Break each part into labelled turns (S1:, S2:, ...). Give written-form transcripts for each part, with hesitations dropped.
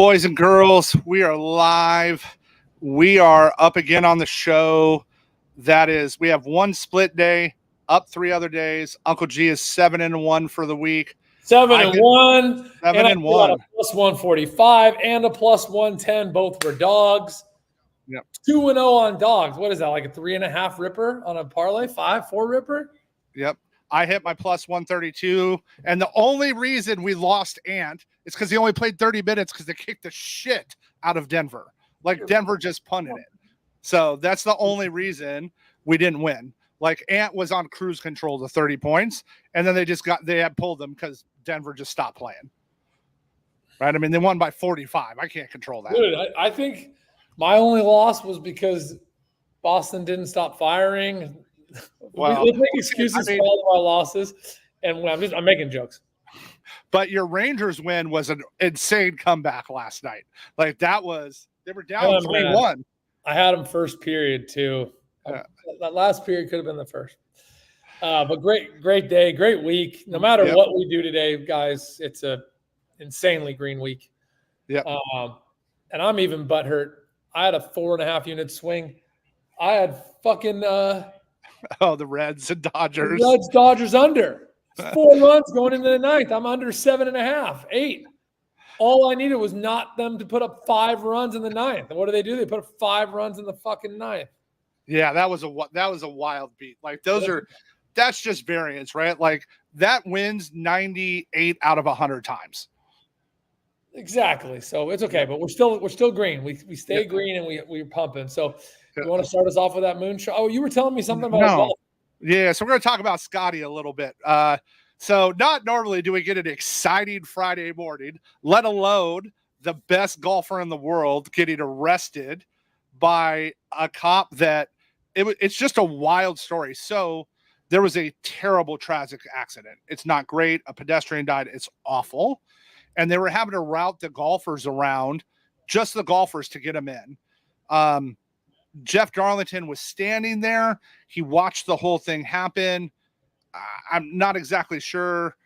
S1: Boys and girls, we are live. We are up again on the show. That is, we have one split day, up 3 other days. Uncle G is 7-1 for the week.
S2: 7-1.
S1: 7-1.
S2: A plus 145 and a plus 110. Both were dogs.
S1: Yep.
S2: 2-0 on dogs. What is that? Like a 3.5 ripper on a parlay? 5-4 ripper?
S1: Yep. I hit my plus 132. And the only reason we lost Ant is because he only played 30 minutes because they kicked the shit out of Denver. Like Denver just punted it. So that's the only reason we didn't win. Like Ant was on cruise control to 30 points. And then they had pulled them because Denver just stopped playing. Right? I mean, they won by 45. I can't control that.
S2: Dude, I think my only loss was because Boston didn't stop firing.
S1: Well,
S2: we make excuses for all of our losses, and I'm making jokes.
S1: But your Rangers win was an insane comeback last night. Like they were down 3-1.
S2: I had them first period too.
S1: Yeah.
S2: That last period could have been the first. But great day, great week. No matter what we do today, guys, it's a insanely green week.
S1: Yeah.
S2: And I'm even butthurt. I had a 4.5 unit swing. I had fucking
S1: the Reds and Dodgers.
S2: Dodgers under. 4 runs going into the ninth. I'm under 7.5, 8. All I needed was not them to put up 5 runs in the ninth. And what do? They put up 5 runs in the fucking ninth.
S1: Yeah, that was a wild beat. Like that's just variance, right? Like that wins 98 out of 100 times.
S2: Exactly. So it's okay, but we're still green. We stay green and we're pumping. So you want to start us off with that moonshot? Oh, you were telling me something about golf.
S1: Yeah, so we're going to talk about Scotty a little bit. So not normally do we get an exciting Friday morning, let alone the best golfer in the world getting arrested by a cop that it's just a wild story. So there was a terrible tragic accident. It's not great. A pedestrian died. It's awful. And they were having to route the golfers around, just the golfers, to get them in. Jeff Darlington was standing there. He watched the whole thing happen. I'm not exactly sure.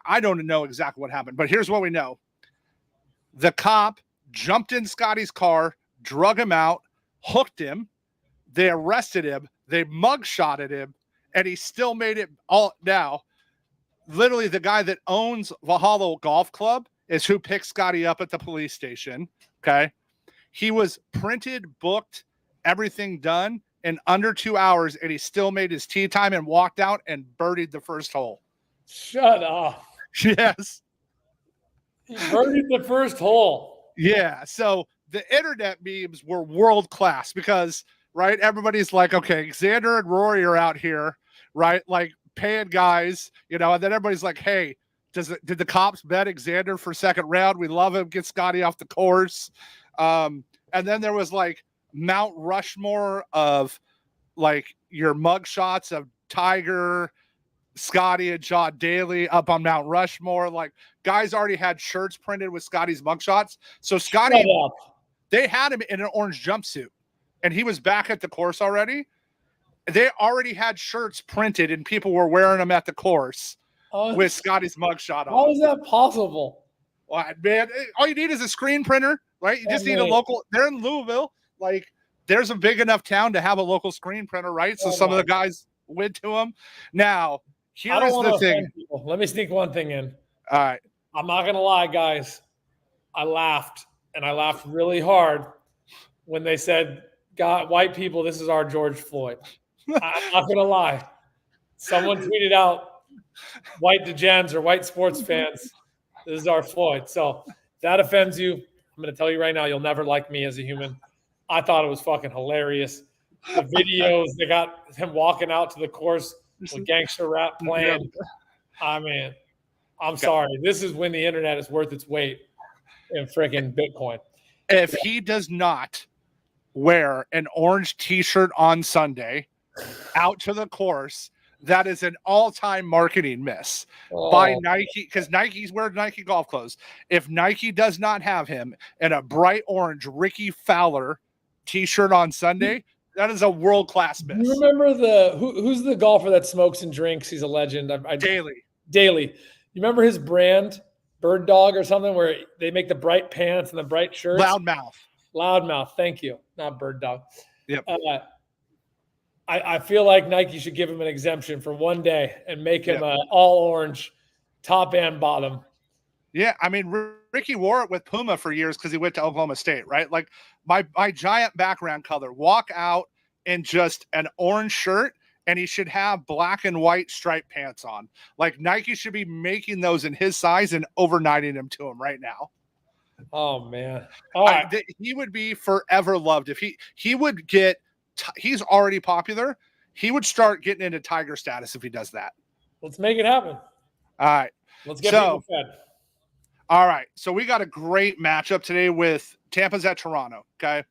S1: I don't know exactly what happened, but here's what we know. The cop jumped in Scotty's car, drug him out, hooked him. They arrested him. They mugshotted him, and he still made it all. Now, literally, the guy that owns Valhalla Golf Club is who picked Scotty up at the police station. Okay. He was printed, booked, everything done in under 2 hours, and he still made his tee time and walked out and birdied the first hole.
S2: Shut up.
S1: Yes.
S2: He birdied the first hole.
S1: Yeah. So the internet memes were world class because, right, everybody's like, okay, Xander and Rory are out here, right? Like paying guys, and then everybody's like, hey, did the cops bet Xander for second round? We love him. Get Scotty off the course. And then there was like Mount Rushmore of like your mug shots of Tiger, Scotty, and John Daly up on Mount Rushmore. Like guys already had shirts printed with Scotty's mug shots. So Scotty, they had him in an orange jumpsuit and he was back at the course already. They already had shirts printed and people were wearing them at the course with Scotty's mugshot on.
S2: How is that possible?
S1: Well, man, all you need is a screen printer, right? You just need a local. They're in Louisville. Like, there's a big enough town to have a local screen printer, right? So some of the guys went to them. Now, here's the thing.
S2: Let me sneak one thing in.
S1: All right.
S2: I'm not going to lie, guys. I laughed, and I laughed really hard when they said, God, white people, this is our George Floyd. I'm not going to lie. Someone tweeted out, white degens or white sports fans, this is our Floyd. So if that offends you, I'm going to tell you right now, you'll never like me as a human. I thought it was fucking hilarious. The videos, they got him walking out to the course with gangster rap playing. I mean, I'm sorry. This is when the internet is worth its weight in freaking Bitcoin.
S1: If he does not wear an orange t-shirt on Sunday out to the course, that is an all-time marketing miss by Nike, because Nike's wearing Nike golf clothes. If Nike does not have him in a bright orange Ricky Fowler t-shirt on Sunday, that is a world-class miss.
S2: You remember who's the golfer that smokes and drinks? He's a legend.
S1: Daly.
S2: You remember his brand? Bird Dog or something where they make the bright pants and the bright shirts.
S1: Loudmouth.
S2: Thank you. Not Bird Dog.
S1: Yep.
S2: I feel like Nike should give him an exemption for one day and make him all orange, top and bottom.
S1: Yeah, I mean, Ricky wore it with Puma for years because he went to Oklahoma State, right? Like my giant background color, walk out in just an orange shirt, and he should have black and white striped pants on. Like Nike should be making those in his size and overnighting them to him right now.
S2: Oh man, all right.
S1: He would be forever loved if he would get. He's already popular. He would start getting into Tiger status if he does that.
S2: Let's make it happen.
S1: All right,
S2: let's get people fed.
S1: All right, so we got a great matchup today with Tampa's at Toronto. Okay,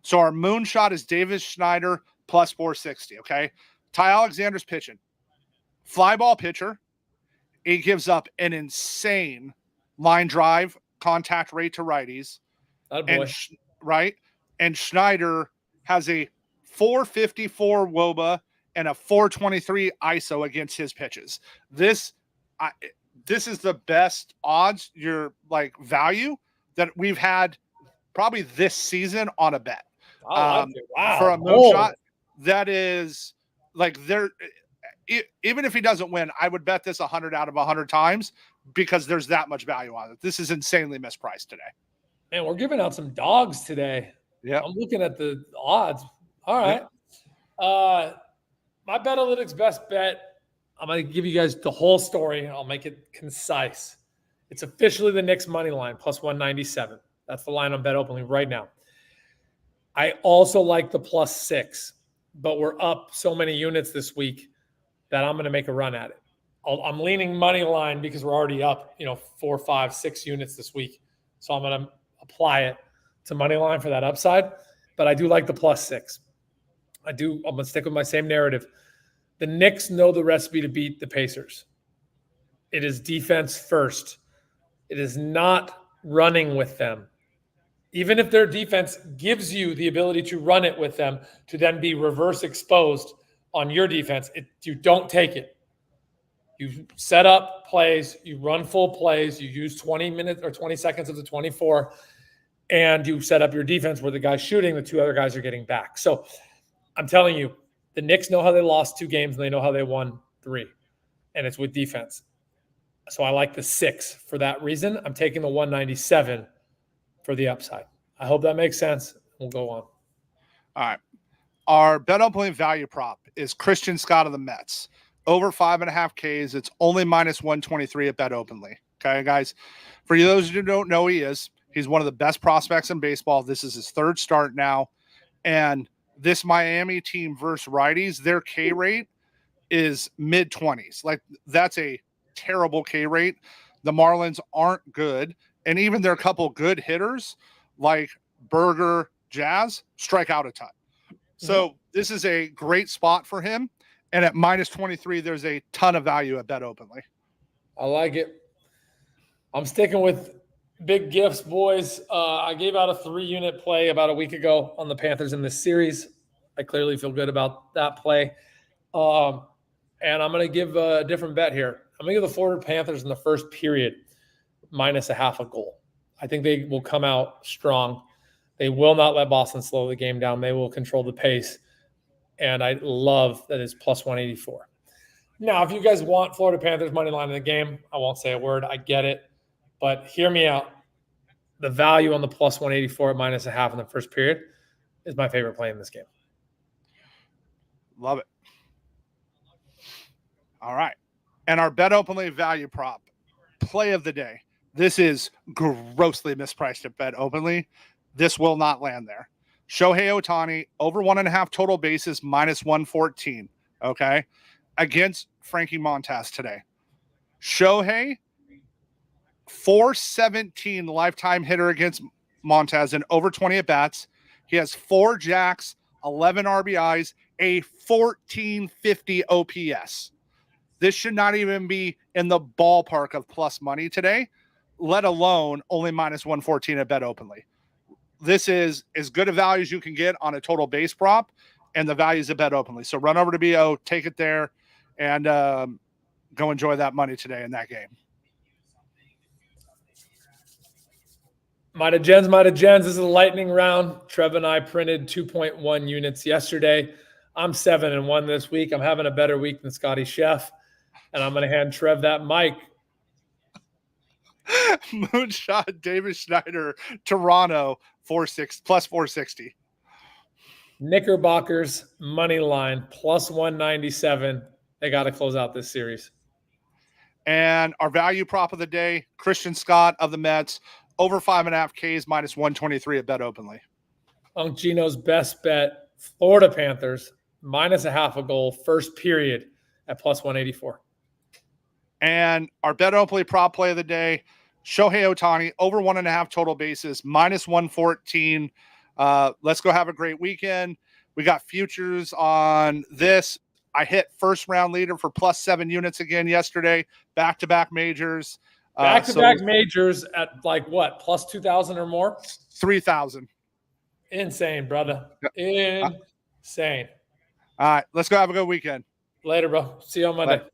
S1: so our moonshot is Davis Schneider plus 460. Okay, Ty Alexander's pitching, fly ball pitcher. He gives up an insane line drive contact rate to righties, and Schneider has a 454 WOBA and a 423 ISO against his pitches. This is the best odds, your like value that we've had probably this season on a bet.
S2: Wow.
S1: For a moonshot, that is like even if he doesn't win, I would bet this 100 out of 100 times because there's that much value on it. This is insanely mispriced today.
S2: Man, we're giving out some dogs today.
S1: Yeah,
S2: I'm looking at the odds. All right. My Betalytics best bet, I'm going to give you guys the whole story. I'll make it concise. It's officially the Knicks money line, plus 197. That's the line on Bet Openly right now. I also like the plus 6, but we're up so many units this week that I'm going to make a run at it. I'm leaning money line because we're already up, 4, 5, 6 units this week. So I'm going to apply it to money line for that upside. But I do like the plus 6. I'm going to stick with my same narrative. The Knicks know the recipe to beat the Pacers. It is defense first. It is not running with them. Even if their defense gives you the ability to run it with them, to then be reverse exposed on your defense, you don't take it. You set up plays, you run full plays, you use 20 minutes or 20 seconds of the 24, and you set up your defense where the guy's shooting, the 2 other guys are getting back. So I'm telling you, the Knicks know how they lost 2 games and they know how they won 3, and it's with defense. So I like the 6 for that reason. I'm taking the 197 for the upside. I hope that makes sense. We'll go on.
S1: All right. Our Bet Openly value prop is Christian Scott of the Mets. Over 5.5 Ks. It's only minus 123 at Bet Openly. Okay, guys. For those who don't know, he's one of the best prospects in baseball. This is his 3rd start now. And this Miami team versus righties, their K rate is mid-20s. Like, that's a terrible K rate. The Marlins aren't good. And even their couple good hitters, like Berger, Jazz, strike out a ton. So this is a great spot for him. And at minus 23, there's a ton of value at Bet Openly.
S2: I like it. I'm sticking with big gifts, boys. I gave out a 3-unit play about a week ago on the Panthers in this series. I clearly feel good about that play. And I'm going to give a different bet here. I'm going to give the Florida Panthers in the first period minus a half a goal. I think they will come out strong. They will not let Boston slow the game down. They will control the pace. And I love that it's plus 184. Now, if you guys want Florida Panthers money line in the game, I won't say a word. I get it. But hear me out. The value on the plus 184 at minus a half in the first period is my favorite play in this game.
S1: Love it. All right. And our Bet Openly value prop, play of the day. This is grossly mispriced at Bet Openly. This will not land there. Shohei Ohtani, over 1.5 total bases, minus 114. Okay. Against Frankie Montas today. Shohei, 417 lifetime hitter against Montas and over 20 at bats. He has 4 jacks, 11 RBIs, a 1450 OPS. This should not even be in the ballpark of plus money today, let alone only minus 114 at Bet Openly. This is as good a value as you can get on a total base prop, and the values at Bet Openly. So run over to BO, take it there, and go enjoy that money today in that game.
S2: Might have gens. This is a lightning round. Trev and I printed 2.1 units yesterday. I'm 7-1 this week. I'm having a better week than Scotty Chef, and I'm going to hand Trev that mic.
S1: Moonshot, David Schneider, Toronto, plus 460.
S2: Knickerbockers money line plus 197. They got to close out this series.
S1: And our value prop of the day, Christian Scott of the Mets, over 5.5 Ks minus 123 at Bet Openly.
S2: Unc Gino's best bet, Florida Panthers minus a half a goal, first period at plus 184.
S1: And our Bet Openly prop play of the day, Shohei Ohtani, over 1.5 total bases, minus 114. Let's go have a great weekend. We got futures on this. I hit first round leader for plus 7 units again yesterday, back-to-back majors.
S2: Back-to-back majors at like what, plus 2,000 or more?
S1: 3,000.
S2: Insane, brother. Insane.
S1: All right, let's go have a good weekend.
S2: Later, bro. See you on Monday.
S1: Bye.